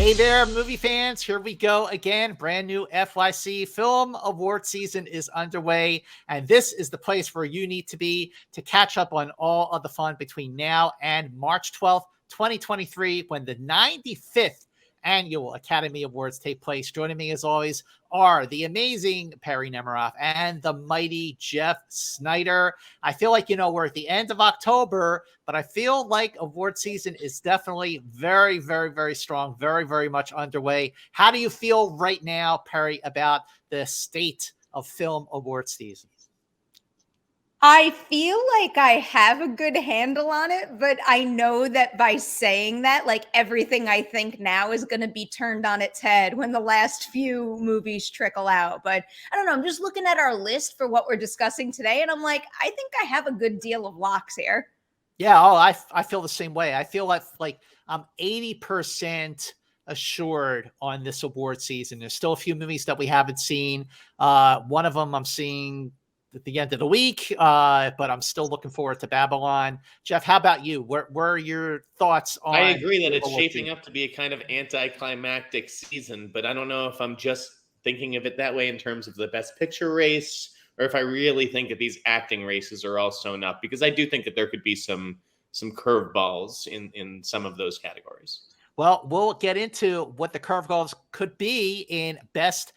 Hey there, movie fans. Here we go again. Brand new FYC film award season is underway, and this is the place where you need to be to catch up on all of the fun between now and March 12th, 2023, when the 95th annual Academy Awards take place. Joining me, as always, are the amazing Perri Nemiroff and the mighty Jeff Snyder. I feel like, we're at the end of October, but I feel like award season is definitely very, very, very strong, very, very much underway. How do you feel right now, Perri, about the state of film award season? I feel like I have a good handle on it, but I know that by saying that, like everything I think now is going to be turned on its head when the last few movies trickle out. But I don't know. I'm just looking at our list for what we're discussing today, and I'm like, I think I have a good deal of locks here. Yeah, I feel the same way. I feel like I'm 80% assured on this award season. There's still a few movies that we haven't seen. One of them I'm seeing at the end of the week, but I'm still looking forward to Babylon. Jeff, how about you? Where are your thoughts on? I agree that it's shaping up to be a kind of anticlimactic season, but I don't know if I'm just thinking of it that way in terms of the best picture race, or if I really think that these acting races are all sewn up, because I do think that there could be some curveballs in some of those categories. Well, we'll get into what the curveballs could be in best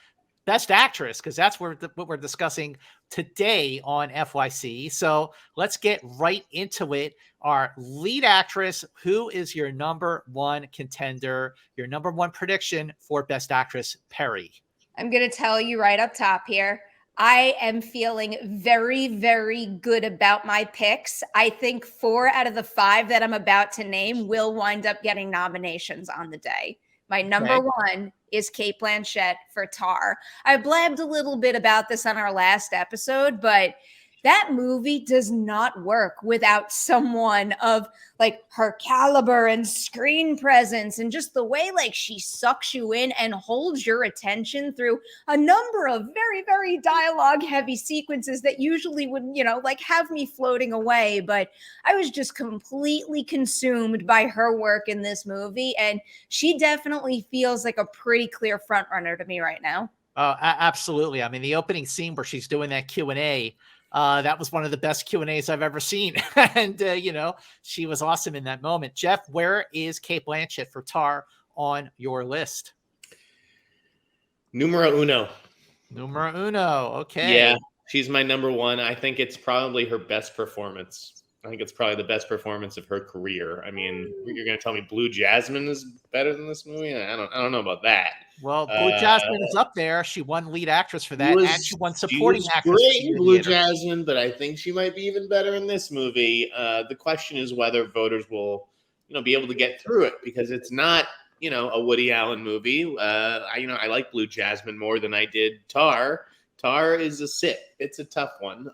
actress, because that's what we're discussing today on FYC. So let's get right into it. Our lead actress, who is your number one contender, your number one prediction for best actress, Perri? I'm going to tell you right up top here. I am feeling very, very good about my picks. I think 4 out of the 5 that I'm about to name will wind up getting nominations on the day. My number one is Cate Blanchett for Tar. I blabbed a little bit about this on our last episode, but that movie does not work without someone of like her caliber and screen presence and just the way like she sucks you in and holds your attention through a number of very, very dialogue heavy sequences that usually would, like have me floating away. But I was just completely consumed by her work in this movie. And she definitely feels like a pretty clear front runner to me right now. Absolutely. I mean, the opening scene where she's doing that Q&A, that was one of the best Q&As I've ever seen. And, she was awesome in that moment. Jeff, where is Cate Blanchett for Tar on your list? Numero uno. Okay. Yeah, she's my number one. I think it's probably her best performance. I think it's probably the best performance of her career. I mean, you're going to tell me Blue Jasmine is better than this movie? I don't know about that. Well, Blue Jasmine is up there. She won lead actress for that, and she won supporting actress. Great in Blue Jasmine, but I think she might be even better in this movie. The question is whether voters will, be able to get through it, because it's not, a Woody Allen movie. I like Blue Jasmine more than I did Tar. Tar is a sit. It's a tough one.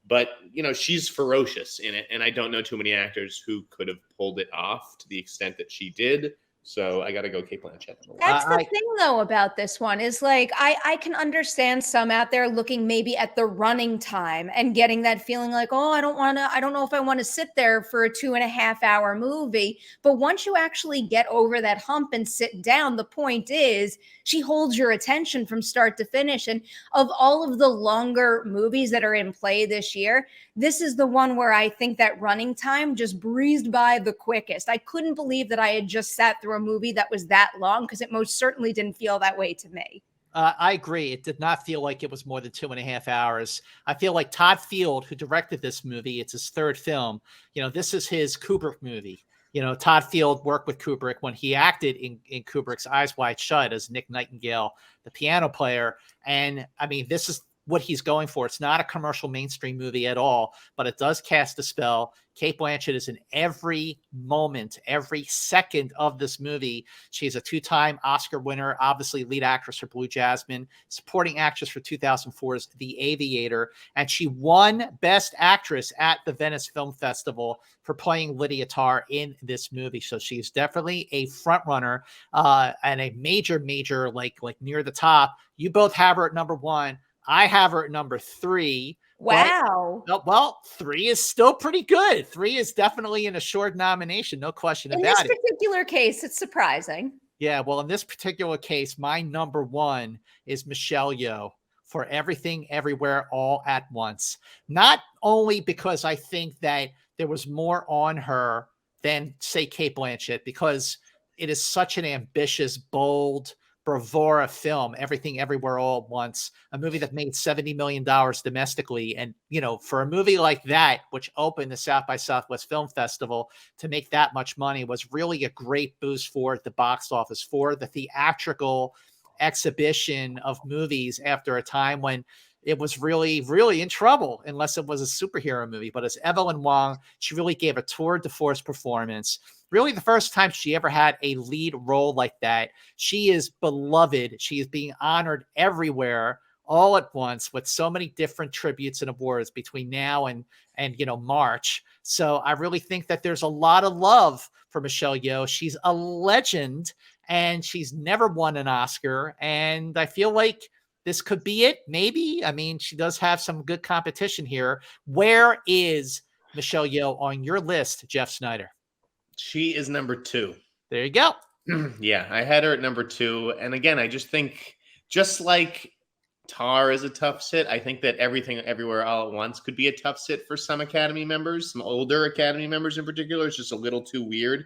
But, she's ferocious in it, and I don't know too many actors who could have pulled it off to the extent that she did. So I got to go Cate Blanchett. That's the thing, though, about this one is like I can understand some out there looking maybe at the running time and getting that feeling like, oh, I don't know if I want to sit there for a 2.5-hour movie. But once you actually get over that hump and sit down, the point is she holds your attention from start to finish. And of all of the longer movies that are in play this year, this is the one where I think that running time just breezed by the quickest. I couldn't believe that I had just sat through a movie that was that long, because it most certainly didn't feel that way to me. I agree. It did not feel like it was more than 2.5 hours. I feel like Todd Field, who directed this movie, it's his third film. This is his Kubrick movie. Todd Field worked with Kubrick when he acted in Kubrick's Eyes Wide Shut as Nick Nightingale, the piano player. And I mean, this is what he's going for. It's not a commercial mainstream movie at all, but it does cast a spell. Cate Blanchett is in every moment, every second of this movie. She's a 2-time Oscar winner, obviously lead actress for Blue Jasmine, supporting actress for 2004's The Aviator, and she won Best Actress at the Venice Film Festival for playing Lydia Tarr in this movie. So she's definitely a front runner and a major, like near the top. You both have her at number one. I have her at number 3. Wow. Well, 3 is still pretty good. 3 is definitely an assured nomination, no question In this about it. particular case, it's surprising. Yeah, well, in this particular case, my number 1 is Michelle Yeoh for Everything Everywhere All at Once. Not only because I think that there was more on her than, say, Cate Blanchett, because it is such an ambitious, bold, bravura film, Everything Everywhere All at Once, a movie that made $70 million domestically. And, for a movie like that, which opened the South by Southwest Film Festival, to make that much money was really a great boost for the box office, for the theatrical exhibition of movies after a time when it was really, really in trouble, unless it was a superhero movie. But as Evelyn Wong, she really gave a tour de force performance. Really the first time she ever had a lead role like that. She is beloved. She is being honored everywhere all at once with so many different tributes and awards between now and March. So I really think that there's a lot of love for Michelle Yeoh. She's a legend and she's never won an Oscar. And I feel like this could be it. Maybe. I mean, she does have some good competition here. Where is Michelle Yeoh on your list, Jeff Snyder? She is number 2. There you go. Yeah, I had her at number 2. And again, I just think, just like Tar is a tough sit, I think that Everything Everywhere All at Once could be a tough sit for some Academy members, some older Academy members in particular. It's just a little too weird.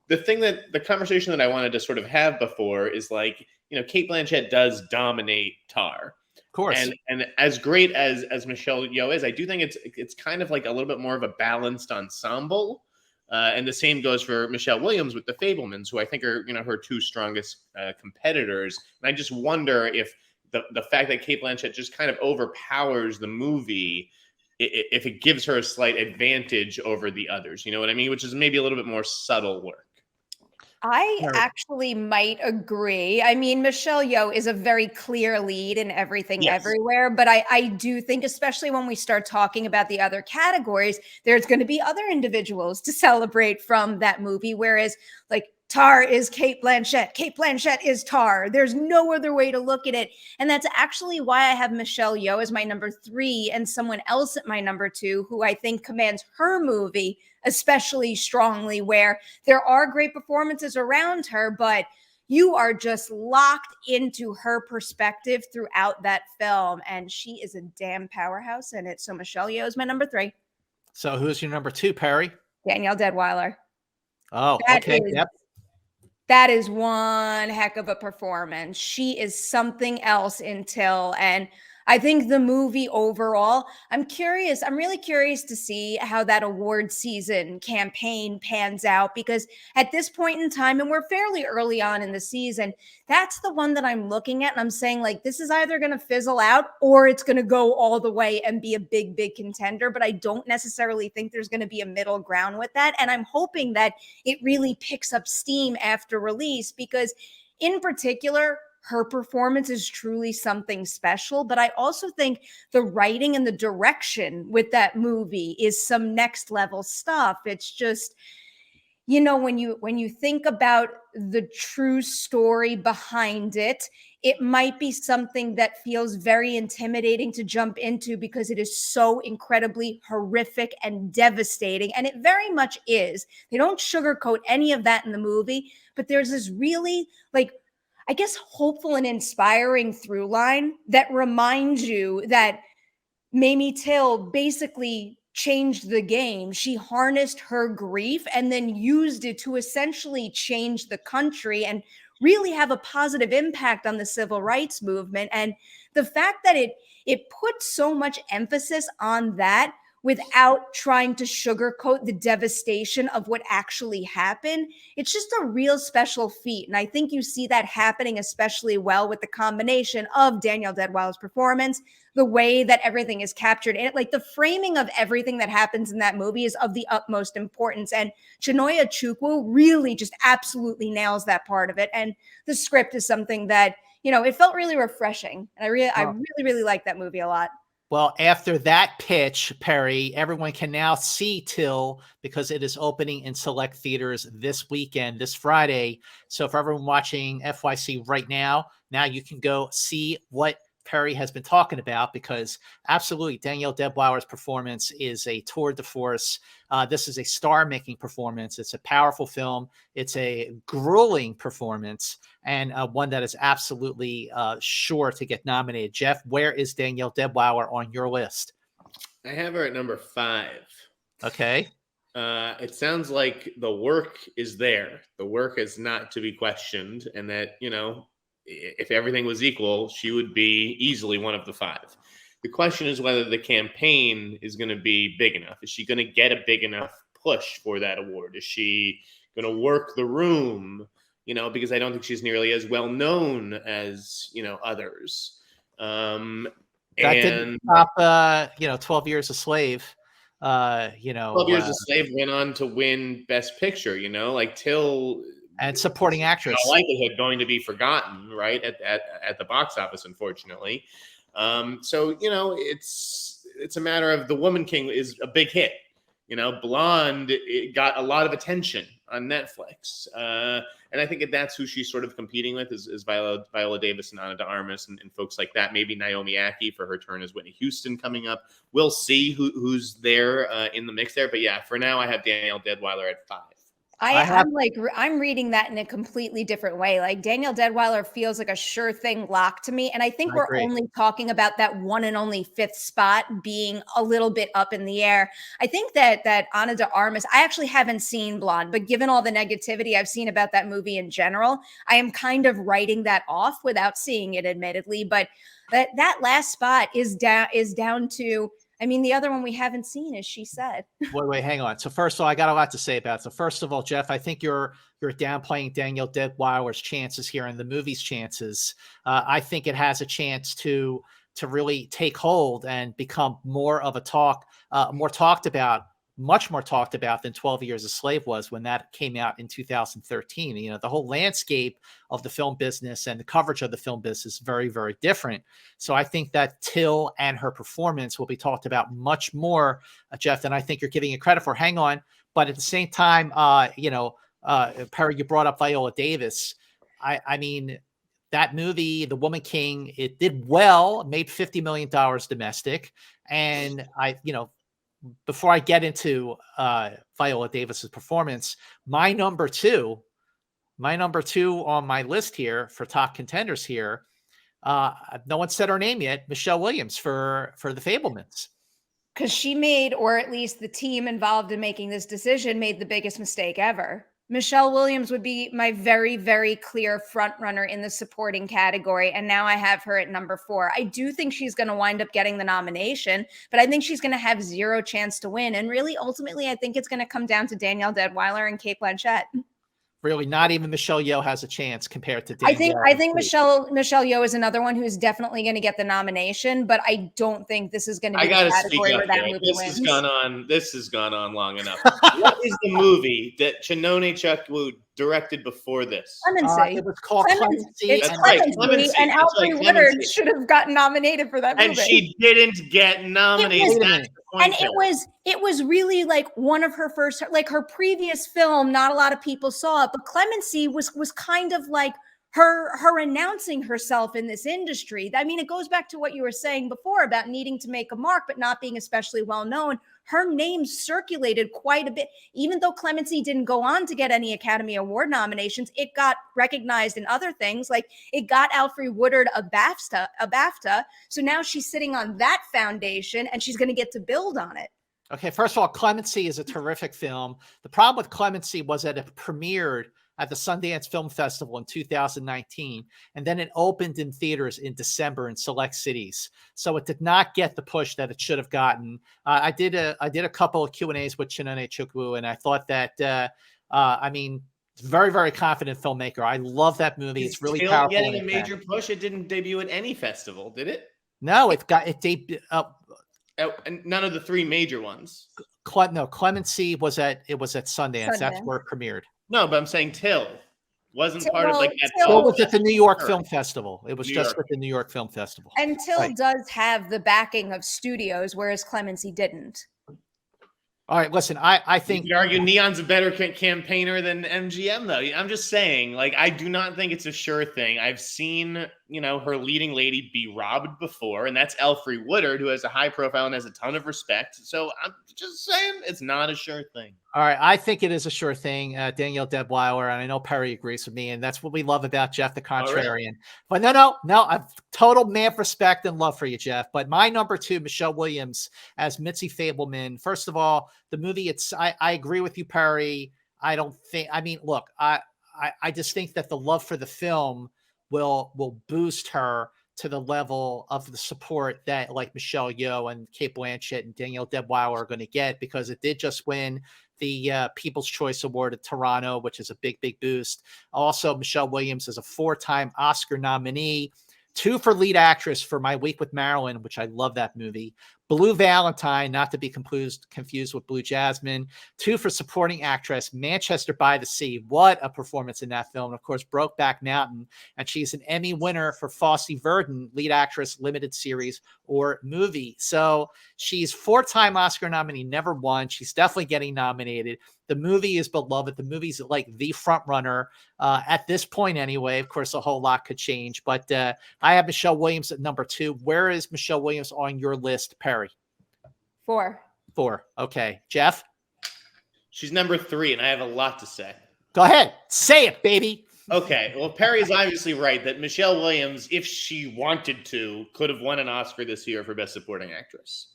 The conversation that I wanted to sort of have before is like, Cate Blanchett does dominate Tar. Of course. And as great as Michelle Yeoh is, I do think it's kind of like a little bit more of a balanced ensemble. And the same goes for Michelle Williams with the Fablemans, who I think are, her 2 strongest competitors. And I just wonder if the fact that Cate Blanchett just kind of overpowers the movie, if it gives her a slight advantage over the others, you know what I mean? Which is maybe a little bit more subtle work. I actually might agree. I mean, Michelle Yeoh is a very clear lead in Everything Everywhere, but I do think, especially when we start talking about the other categories, there's going to be other individuals to celebrate from that movie, whereas like Tar is Cate Blanchett. Cate Blanchett is Tar. There's no other way to look at it. And that's actually why I have Michelle Yeoh as my number 3 and someone else at my number 2, who I think commands her movie especially strongly, where there are great performances around her, but you are just locked into her perspective throughout that film. And she is a damn powerhouse in it. So Michelle Yeoh is my number 3. So who's your number 2, Perri? Danielle Deadwyler. Oh, okay. Yep. That is one heck of a performance. She is something else in Till. And I think the movie overall, I'm really curious to see how that award season campaign pans out, because at this point in time, and we're fairly early on in the season, that's the one that I'm looking at. And I'm saying, like, this is either going to fizzle out or it's going to go all the way and be a big, big contender. But I don't necessarily think there's going to be a middle ground with that. And I'm hoping that it really picks up steam after release, because in particular, her performance is truly something special. But I also think the writing and the direction with that movie is some next level stuff. It's just, when you think about the true story behind it, it might be something that feels very intimidating to jump into, because it is so incredibly horrific and devastating. And it very much is. They don't sugarcoat any of that in the movie, but there's this really, I guess, hopeful and inspiring through line that reminds you that Mamie Till basically changed the game. She harnessed her grief and then used it to essentially change the country and really have a positive impact on the civil rights movement. And the fact that it puts so much emphasis on that without trying to sugarcoat the devastation of what actually happened, it's just a real special feat. And I think you see that happening especially well with the combination of Danielle Deadwyler's performance, the way that everything is captured in it. Like, the framing of everything that happens in that movie is of the utmost importance. And Chinonye Chukwu really just absolutely nails that part of it. And the script is something that, it felt really refreshing. And I really like that movie a lot. Well, after that pitch, Perri, everyone can now see Till, because it is opening in select theaters this weekend, this Friday. So for everyone watching FYC right now you can go see what Perri has been talking about, because absolutely Danielle Deadwyler's performance is a tour de force. This is a star-making performance. It's a powerful film. It's a grueling performance, and one that is absolutely sure to get nominated. Jeff, where is Danielle Deadwyler on your list? I have her at number 5. Okay. It sounds like the work is there. The work is not to be questioned, and that, if everything was equal, she would be easily one of the 5. The question is whether the campaign is going to be big enough. Is she going to get a big enough push for that award? Is she going to work the room? Because I don't think she's nearly as well known as, others. That didn't stop, 12 Years a Slave. 12 Years a Slave went on to win Best Picture, like Till and supporting actress. In all likelihood going to be forgotten, right, at the box office, unfortunately. So it's a matter of The Woman King is a big hit. Blonde, it got a lot of attention on Netflix, and I think that's who she's sort of competing with is Viola Davis and Ana de Armas and folks like that. Maybe Naomi Ackie for her turn as Whitney Houston coming up. We'll see who's there in the mix there. But yeah, for now I have Danielle Deadwyler at 5. I'm reading that in a completely different way. Like Danielle Deadwyler feels like a sure thing lock to me. And I think we're only talking about that one and only 5th spot being a little bit up in the air. I think that Ana de Armas, I actually haven't seen Blonde, but given all the negativity I've seen about that movie in general, I am kind of writing that off without seeing it, admittedly. But that last spot is down to, the other one we haven't seen, as she said. Wait, hang on. So first of all, I got a lot to say about it. So first of all, Jeff, I think you're downplaying Danielle Deadwyler's chances here and the movie's chances. I think it has a chance to really take hold and become more of a much more talked about than 12 Years a Slave was when that came out in 2013. The whole landscape of the film business and the coverage of the film business is very, very different. So I think that Till and her performance will be talked about much more, Jeff, than I think you're giving it credit for. Hang on. But at the same time, Perri, you brought up Viola Davis. I mean, that movie, The Woman King, it did well, made $50 million domestic. And before I get into Viola Davis's performance, my number two on my list here for top contenders here, no one said her name yet, Michelle Williams for the Fablemans. Because she made, or at least the team involved in making this decision, made the biggest mistake ever. Michelle Williams would be my very, very clear front runner in the supporting category. And now I have her at number 4. I do think she's going to wind up getting the nomination, but I think she's going to have zero chance to win. And really, ultimately, I think it's going to come down to Danielle Deadwyler and Cate Blanchett. Really, not even Michelle Yeoh has a chance compared to Danielle. I think Michelle Yeoh is another one who's definitely going to get the nomination, but I don't think this is going to be the category where that movie wins. This has gone on long enough. What is the movie that Chinone Chukwu directed before this? Clemency. It was called Clemency. It's Clemency, and Alfre Woodard should have gotten nominated for that movie. And she didn't get nominated. And it was really like one of her first, like her previous film, not a lot of people saw it, but Clemency was kind of like her announcing herself in this industry. I mean, it goes back to what you were saying before about needing to make a mark, but not being especially well known. Her name circulated quite a bit. Even though Clemency didn't go on to get any Academy Award nominations, it got recognized in other things. Like it got Alfre Woodard a BAFTA. So now she's sitting on that foundation and she's going to get to build on it. Okay, first of all, Clemency is a terrific film. The problem with Clemency was that it premiered at the Sundance Film Festival in 2019, and then it opened in theaters in December in select cities. So it did not get the push that it should have gotten. I did a couple of Q&As with Chinone Chukwu, and I thought that, very, very confident filmmaker. I love that movie. It's really powerful. Getting a major push. It didn't debut at any festival, did it? No, it debuted. None of the 3 major ones. No, Clemency was at Sundance. That's where it premiered. No, but I'm saying Till wasn't part of like that. Till was at the New York Film Festival. It was just with the New York Film Festival. And Till does have the backing of studios, whereas Clemency didn't. All right, listen, I You think could argue Neon's a better campaigner than MGM, though. I'm just saying, like, I do not think it's a sure thing. I've seen, her leading lady be robbed before, and that's Elfrey Woodard, who has a high profile and has a ton of respect. So I'm just saying it's not a sure thing. All right, I think it is a sure thing, Danielle Deadwyler, and I know Perri agrees with me, and that's what we love about Jeff the Contrarian. But no, I've total man of respect and love for you, Jeff. But my number 2, Michelle Williams as Mitzi Fableman. First of all, the movie, I agree with you, Perri. Look, I just think that the love for the film will boost her to the level of the support that like Michelle Yeoh and Cate Blanchett and Danielle Deadwyler are going to get, because it did just win the People's Choice Award at Toronto, which is a big boost. Also, Michelle Williams is a 4-time Oscar nominee, 2 for lead actress for My Week with Marilyn, which I love that movie. Blue Valentine, not to be confused with Blue Jasmine. 2 for supporting actress, Manchester by the Sea. What a performance in that film. And of course, Brokeback Mountain. And she's an Emmy winner for Fosse Verdon, lead actress, limited series or movie. So she's 4-time Oscar nominee, never won. She's definitely getting nominated. The movie is beloved. The movie's like the front runner at this point anyway. Of course, a whole lot could change. But I have Michelle Williams at number 2. Where is Michelle Williams on your list, Perri? 4. 4. Okay. Jeff? She's number 3, and I have a lot to say. Go ahead. Say it, baby. Okay. Well, Perri's obviously right that Michelle Williams, if she wanted to, could have won an Oscar this year for Best Supporting Actress.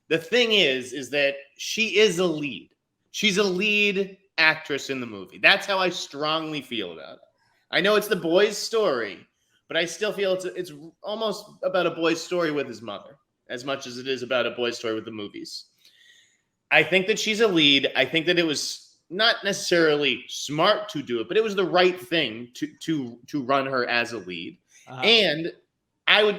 The thing is that she is a lead. She's a lead actress in the movie. That's how I strongly feel about it. I know it's the boy's story, but I still feel it's almost about a boy's story with his mother, as much as it is about a boy's story with the movies. I think that she's a lead. I think that it was not necessarily smart to do it, but it was the right thing to run her as a lead. And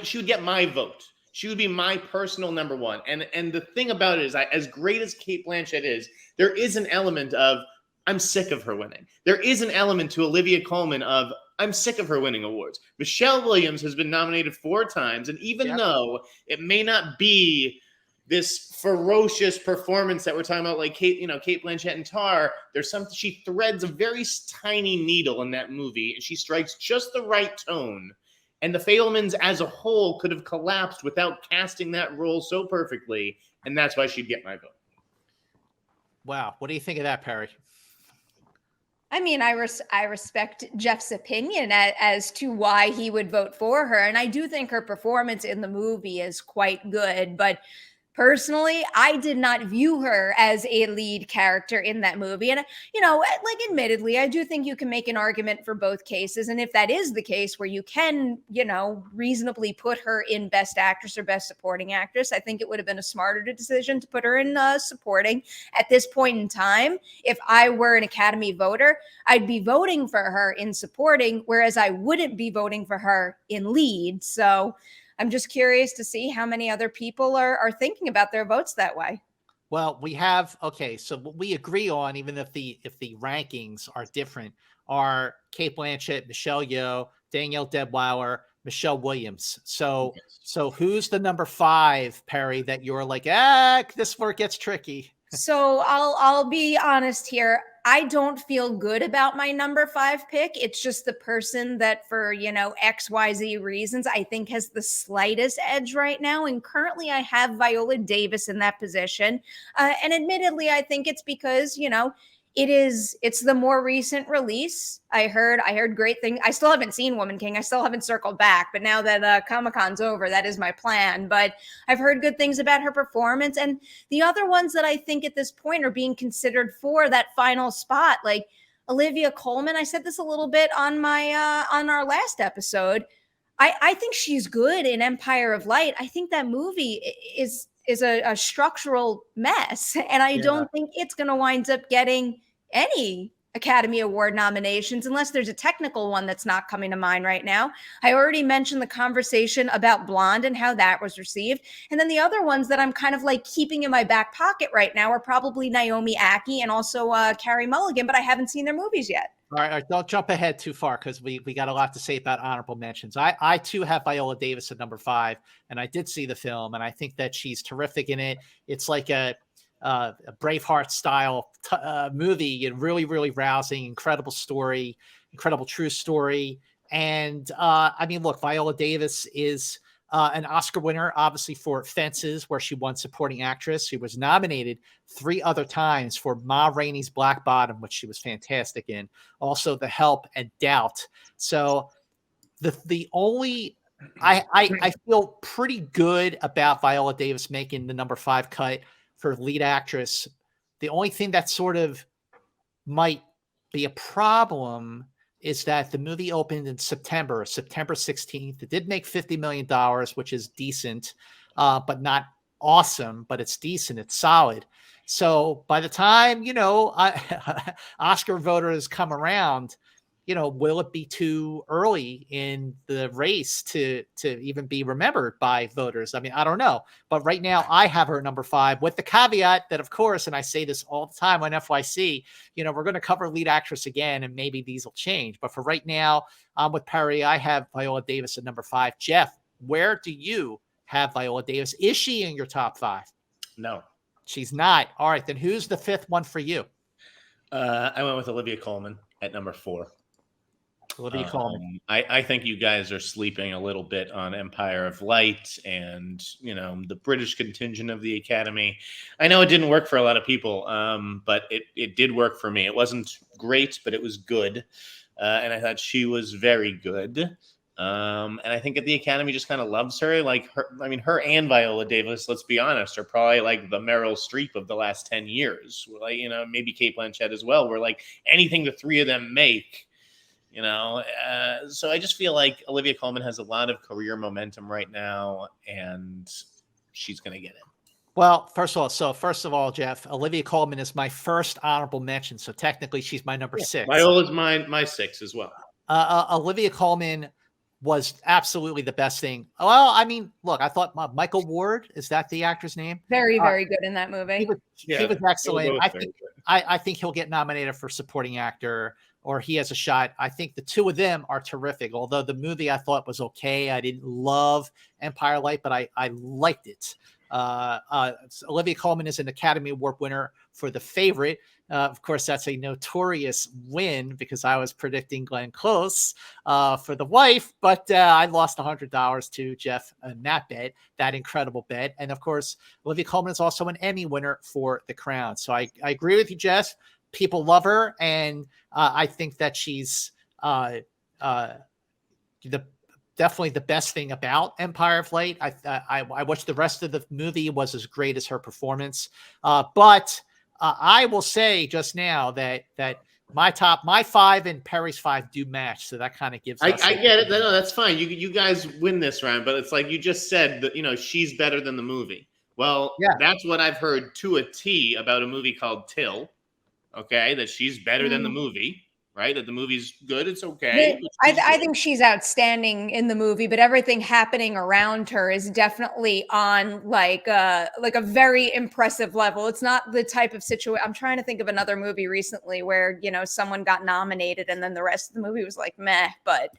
she would get my vote. She would be my personal number 1. And the thing about it is, as great as Cate Blanchett is, there is an element of, I'm sick of her winning. There is an element to Olivia Colman of, I'm sick of her winning awards. Michelle Williams has been nominated 4 times, and even though it may not be this ferocious performance that we're talking about, like Cate Blanchett and Tar, she threads a very tiny needle in that movie, and she strikes just the right tone. And the Fablemans as a whole could have collapsed without casting that role so perfectly, and that's why she'd get my vote. Wow. What do you think of that, Perri? I mean, I respect Jeff's opinion as to why he would vote for her. And I do think her performance in the movie is quite good. But personally, I did not view her as a lead character in that movie. And, admittedly, I do think you can make an argument for both cases. And if that is the case where you can, reasonably put her in Best Actress or Best Supporting Actress, I think it would have been a smarter decision to put her in supporting. At this point in time, if I were an Academy voter, I'd be voting for her in supporting, whereas I wouldn't be voting for her in lead. So I'm just curious to see how many other people are thinking about their votes that way. Well, we have, so what we agree on, even if the rankings are different, are Cate Blanchett, Michelle Yeoh, Danielle Deadwyler, Michelle Williams. So who's the number 5, Perri, that you're like, this where it gets tricky? So I'll be honest here. I don't feel good about my number 5 pick. It's just the person that for, XYZ reasons, I think has the slightest edge right now. And currently I have Viola Davis in that position. And admittedly, I think it's because, it's the more recent release. I heard great things. I still haven't seen Woman King. I still haven't circled back, but now that Comic-Con's over, that is my plan. But I've heard good things about her performance. And the other ones that I think at this point are being considered for that final spot, like Olivia Colman. I said this a little bit on our last episode. I think she's good in Empire of Light. I think that movie is a structural mess. And I don't think it's going to wind up getting any Academy Award nominations unless there's a technical one that's not coming to mind right now. I already mentioned the conversation about Blonde and how that was received. And then the other ones that I'm kind of like keeping in my back pocket right now are probably Naomi Ackie and also Carey Mulligan, but I haven't seen their movies yet. All right, don't jump ahead too far because we got a lot to say about honorable mentions. I too have Viola Davis at number 5, and I did see the film, and I think that she's terrific in it. It's like a Braveheart style movie, and really, really rousing, incredible story, incredible true story. And I mean, look, Viola Davis is an Oscar winner, obviously, for Fences, where she won supporting actress. She was nominated 3 other times for Ma Rainey's Black Bottom, which she was fantastic in. Also, The Help and Doubt. So the only I feel pretty good about Viola Davis making the number 5 cut for lead actress. The only thing that sort of might be a problem is that the movie opened in September 16th. It did make $50 million, which is decent, but not awesome, but it's decent. It's solid. So by the time, Oscar voters come around, will it be too early in the race to even be remembered by voters? I mean, I don't know. But right now, I have her number 5 with the caveat that, of course, and I say this all the time on FYC, we're going to cover lead actress again, and maybe these will change. But for right now, with Perri, I have Viola Davis at number 5. Jeff, where do you have Viola Davis? Is she in your top 5? No. She's not. All right, then who's the 5th one for you? I went with Olivia Colman at number 4. Olivia Colman. I think you guys are sleeping a little bit on Empire of Light and, the British contingent of the Academy. I know it didn't work for a lot of people, but it did work for me. It wasn't great, but it was good. And I thought she was very good. And I think that the Academy just kind of loves her. Like her and Viola Davis, let's be honest, are probably like the Meryl Streep of the last 10 years. Like, maybe Cate Blanchett as well, where like anything the 3 of them make, so I just feel like Olivia Colman has a lot of career momentum right now, and she's going to get in. Well, first of all, Jeff, Olivia Colman is my first honorable mention, so technically she's my number 6. Viola's my 6 as well. Olivia Colman was absolutely the best thing. Well, I mean, look, I thought Michael Ward, is that the actor's name? Very, very good in that movie. He was excellent. I think he'll get nominated for supporting actor, or he has a shot. I think the 2 of them are terrific. Although the movie I thought was okay. I didn't love Empire Light, but I liked it. Olivia Colman is an Academy Award winner for The Favorite. Of course, that's a notorious win because I was predicting Glenn Close for The Wife, but I lost $100 to Jeff in that bet, that incredible bet. And of course, Olivia Colman is also an Emmy winner for The Crown. So I agree with you, Jeff. People love her, and I think that she's definitely the best thing about Empire of Light. I wish the rest of the movie was as great as her performance, but I will say just now that my 5 and Perri's 5 do match, so that kind of gives. I get it. No, that's fine. You guys win this round, but it's like you just said that she's better than the movie. Well, yeah, that's what I've heard to a T about a movie called Till. Okay, that she's better than the movie, right? That the movie's good, it's okay. I think she's outstanding in the movie, but everything happening around her is definitely on like a very impressive level. It's not the type of situation. I'm trying to think of another movie recently where someone got nominated and then the rest of the movie was like meh, but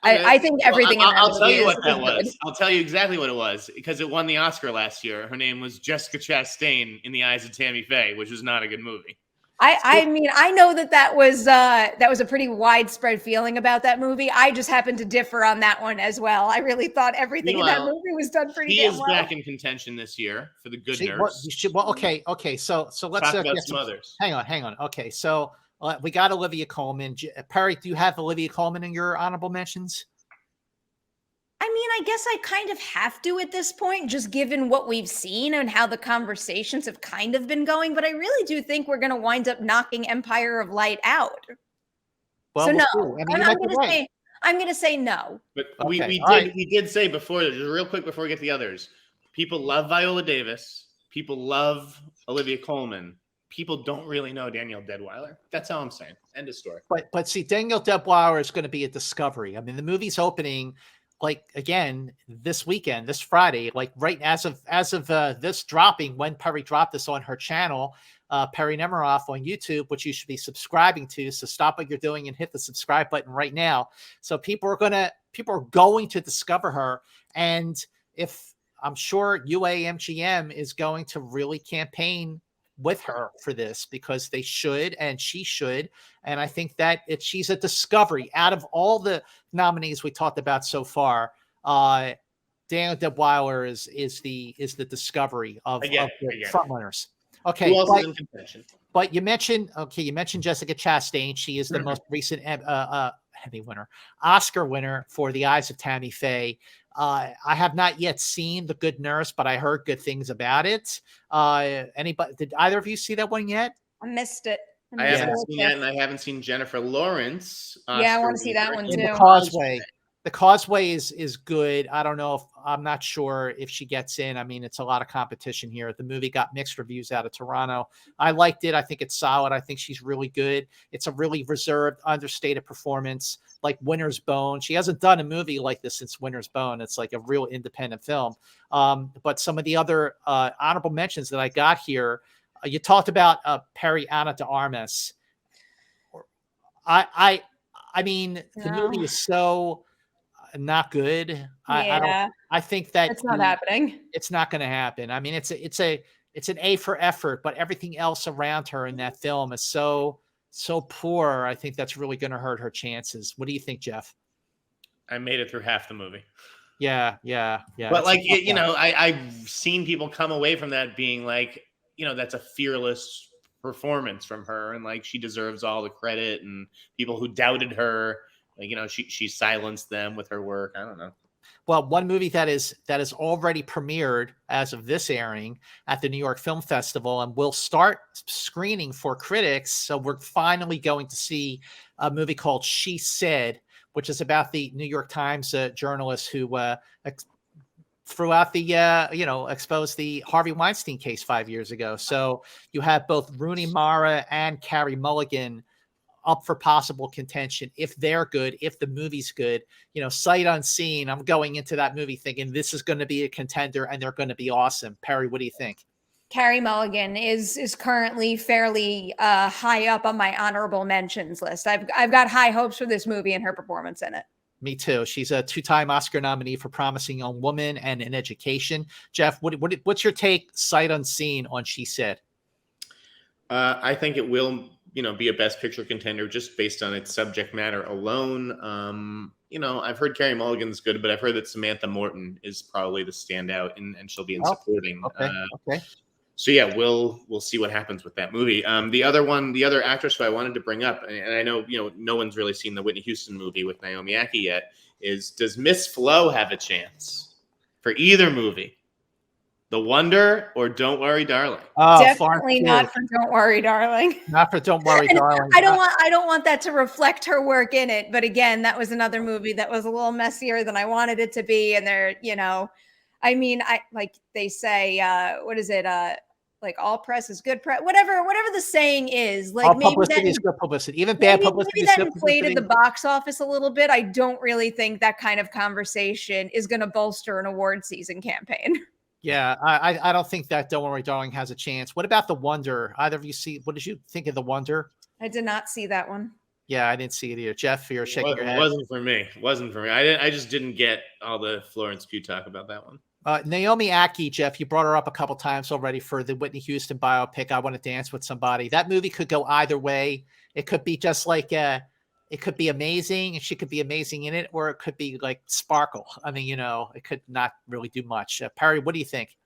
I think everything. I'll tell you what that was. I'll tell you exactly what it was because it won the Oscar last year. Her name was Jessica Chastain in The Eyes of Tammy Faye, which was not a good movie. I mean, I know that was a pretty widespread feeling about that movie. I just happened to differ on that one as well. I really thought everything in that movie was done pretty damn well. He is back in contention this year for The Good Nurse. Okay. So let's talk about some others. Hang on. Okay, so we got Olivia Colman. Perri, do you have Olivia Colman in your honorable mentions? I mean, I guess I kind of have to at this point, just given what we've seen and how the conversations have kind of been going. But I really do think we're going to wind up knocking Empire of Light out. Well, so no, I mean, I'm going to say no. But we did say before, just real quick before we get to the others, people love Viola Davis. People love Olivia Colman. People don't really know Danielle Deadwyler. That's all I'm saying. End of story. But see, Danielle Deadwyler is going to be a discovery. I mean, the movie's opening. Like again, this weekend, this Friday, like right as of this dropping, when Perri dropped this on her channel, Perri Nemiroff on YouTube, which you should be subscribing to. So stop what you're doing and hit the subscribe button right now. So people are going to discover her, and if I'm sure UAMGM is going to really campaign with her for this because they should and she should. And I think that she's a discovery out of all the nominees we talked about so far. Danielle Deadwyler is the discovery of the frontrunners. Okay, who else is in contention? But you mentioned Jessica Chastain. She is the most recent Emmy winner, Oscar winner for The Eyes of Tammy Faye. I have not yet seen The Good Nurse, but I heard good things about it. Did either of you see that one yet? I missed it. I haven't seen that, and I haven't seen Jennifer Lawrence. Yeah, I want to see that one too. The Causeway. The Causeway is good. I don't know I'm not sure if she gets in. I mean, it's a lot of competition here. The movie got mixed reviews out of Toronto. I liked it. I think it's solid. I think she's really good. It's a really reserved, understated performance, like Winter's Bone. She hasn't done a movie like this since Winter's Bone. It's like a real independent film. But some of the other honorable mentions that I got here, you talked about Perri Ana de Armas. I mean, the movie is so not good. Yeah. I think that it's not happening. It's not going to happen. I mean, it's an A for effort, but everything else around her in that film is so poor. I think that's really going to hurt her chances. What do you think, Jeff? I made it through half the movie. Yeah. But like, I've seen people come away from that being like, that's a fearless performance from her, and like she deserves all the credit. And people who doubted her, like, she silenced them with her work. I don't know. Well, one movie that is already premiered as of this airing at the New York Film Festival and will start screening for critics. So we're finally going to see a movie called She Said, which is about the New York Times journalist who throughout the exposed the Harvey Weinstein case 5 years ago. So you have both Rooney Mara and Carey Mulligan up for possible contention if they're good, if the movie's good. Sight unseen, I'm going into that movie thinking this is going to be a contender and they're going to be awesome. Perri, what do you think? Carey Mulligan is currently fairly high up on my honorable mentions list. I've got high hopes for this movie and her performance in it. Me too. She's a 2-time Oscar nominee for Promising Young Woman and In Education. Jeff, what's your take, sight unseen, on She Said? I think it will be a Best Picture contender just based on its subject matter alone. I've heard Carey Mulligan's good, but I've heard that Samantha Morton is probably the standout, and she'll be in supporting. Okay. So yeah, we'll see what happens with that movie. The other actress who I wanted to bring up, and I know no one's really seen the Whitney Houston movie with Naomi Ackie yet, does Miss Flo have a chance for either movie? The Wonder or Don't Worry, Darling? Oh, definitely not for Don't Worry, Darling. Not for Don't Worry, Darling. I don't want that to reflect her work in it. But again, that was another movie that was a little messier than I wanted it to be. And I mean, like they say, what is it? Like all press is good press. Whatever the saying is. Like all publicity is good publicity. Even bad publicity is good publicity. Maybe that inflated the box office a little bit. I don't really think that kind of conversation is going to bolster an award season campaign. Yeah, I don't think that Don't Worry, Darling has a chance. What about The Wonder? Either of you see? What did you think of The Wonder? I did not see that one. Yeah, I didn't see it either. Jeff, you're shaking your head. It wasn't for me. I just didn't get all the Florence Pugh talk about that one. Naomi Ackie, Jeff, you brought her up a couple times already for the Whitney Houston biopic, I Want to Dance with Somebody. That movie could go either way. It could be just like it could be amazing and she could be amazing in it, or it could be like sparkle. I mean, it could not really do much. Perri, what do you think?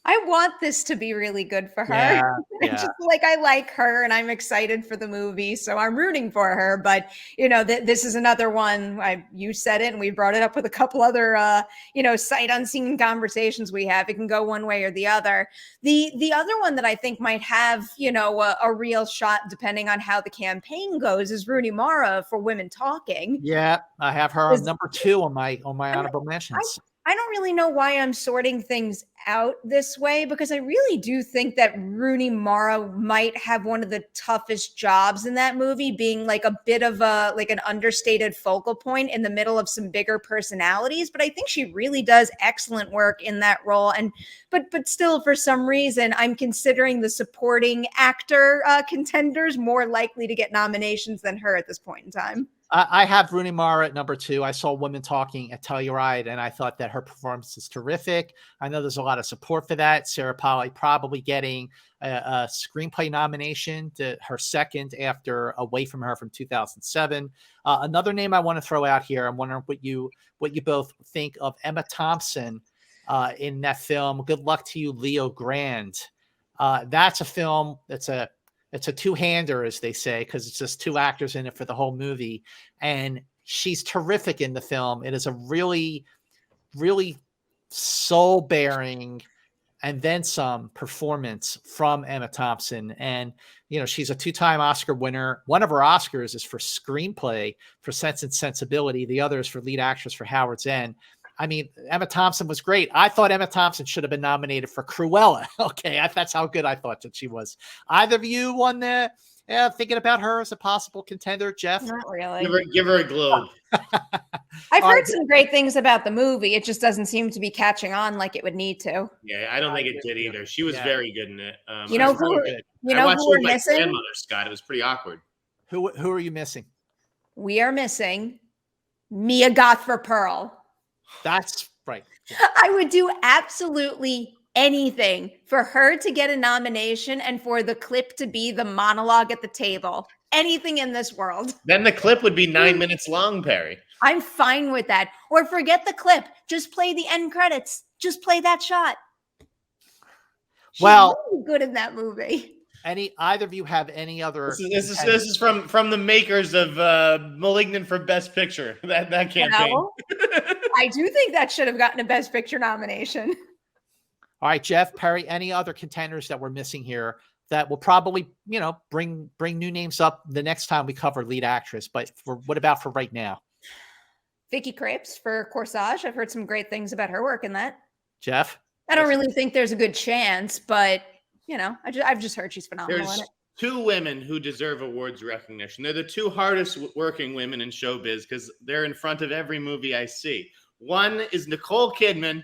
I want this to be really good for her. Yeah. Just like I like her and I'm excited for the movie, so I'm rooting for her. But this is another one. You said it, and we brought it up with a couple other sight unseen conversations we have. It can go one way or the other. The other one that I think might have a real shot, depending on how the campaign goes, is Rooney Mara for Women Talking. Yeah, I have her on number 2 on my honorable mentions. I don't really know why I'm sorting things out this way, because I really do think that Rooney Mara might have one of the toughest jobs in that movie, being like a bit of an understated focal point in the middle of some bigger personalities. But I think she really does excellent work in that role. But still, for some reason, I'm considering the supporting actor contenders more likely to get nominations than her at this point in time. I have Rooney Mara at number 2. I saw Women Talking at Telluride, and I thought that her performance is terrific. I know there's a lot of support for that. Sarah Polley probably getting a screenplay nomination, to her second after Away From Her from 2007. Another name I want to throw out here. I'm wondering what you both think of Emma Thompson in that film. Good Luck to You, Leo Grand. That's a film that's it's a two-hander, as they say, because it's just two actors in it for the whole movie. And she's terrific in the film. It is a really, really soul-bearing and then some performance from Emma Thompson. And, you know, she's a 2-time Oscar winner. One of her Oscars is for screenplay for Sense and Sensibility. The other is for lead actress for Howard's End. I mean, Emma Thompson was great. I thought Emma Thompson should have been nominated for Cruella. Okay, that's how good I thought that she was. Either of you won that? Yeah, thinking about her as a possible contender, Jeff? Not really. Give her a globe. I've heard some great things about the movie. It just doesn't seem to be catching on like it would need to. Yeah, I don't think it did either. She was very good in it. You know who? You know who we're missing? Grandmother, Scott. It was pretty awkward. Who are you missing? We are missing Mia Goth for Pearl. That's right. I would do absolutely anything for her to get a nomination and for the clip to be the monologue at the table. Anything in this world. Then the clip would be 9 minutes long, Perri. I'm fine with that. Or forget the clip. Just play the end credits. Just play that shot. She's really good in that movie. Either of you have any other? This is from the makers of *Malignant* for Best Picture. That campaign. I do think that should have gotten a Best Picture nomination. All right, Jeff, Perri, any other contenders that we're missing here that will probably, you know, bring new names up the next time we cover lead actress? But what about for right now? Vicky Krieps for Corsage. I've heard some great things about her work in that. Jeff? I don't really think there's a good chance, but you know, I've just heard she's phenomenal in it. There's 2 women who deserve awards recognition. They're the 2 hardest working women in showbiz because they're in front of every movie I see. One is Nicole Kidman,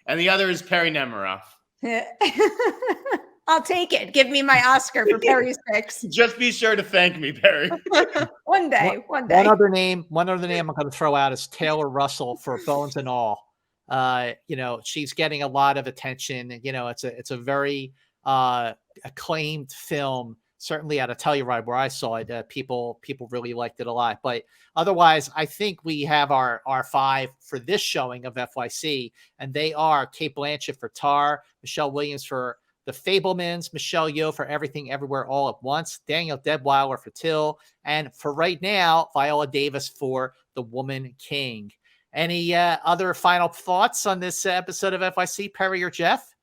and the other is Perri Nemiroff. I'll take it. Give me my Oscar for Perri's picks. Just be sure to thank me, Perri. One day. One other name I'm going to throw out is Taylor Russell for Bones and All. You know, she's getting a lot of attention. You know, it's a very acclaimed film, certainly out of Telluride where I saw it. People really liked it a lot. But otherwise, I think we have our 5 for this showing of FYC, and they are Cate Blanchett for Tar, Michelle Williams for The Fablemans, Michelle Yeoh for Everything Everywhere All at Once, Danielle Deadwyler for Till, and for right now, Viola Davis for The Woman King. Any other final thoughts on this episode of FYC, Perri or Jeff?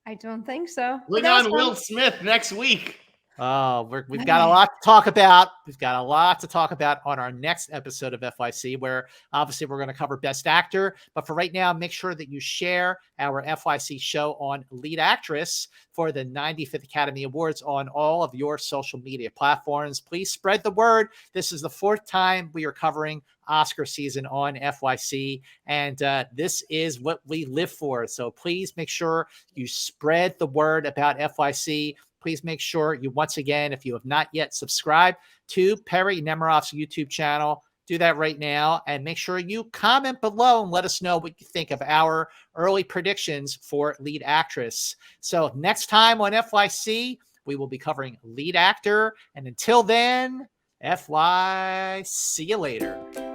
I don't think so. Bring on Will Smith next week. Oh, we've got a lot to talk about. We've got a lot to talk about on our next episode of FYC, where obviously we're going to cover Best Actor. But for right now, make sure that you share our FYC show on Lead Actress for the 95th Academy Awards on all of your social media platforms. Please spread the word. This is the 4th time we are covering Oscar season on FYC, and this is what we live for. So please make sure you spread the word about FYC. Please make sure you, once again, if you have not yet subscribed to Perri Nemiroff's YouTube channel, do that right now, and make sure you comment below and let us know what you think of our early predictions for lead actress. So next time on FYC, we will be covering lead actor, and until then, FY, see you later.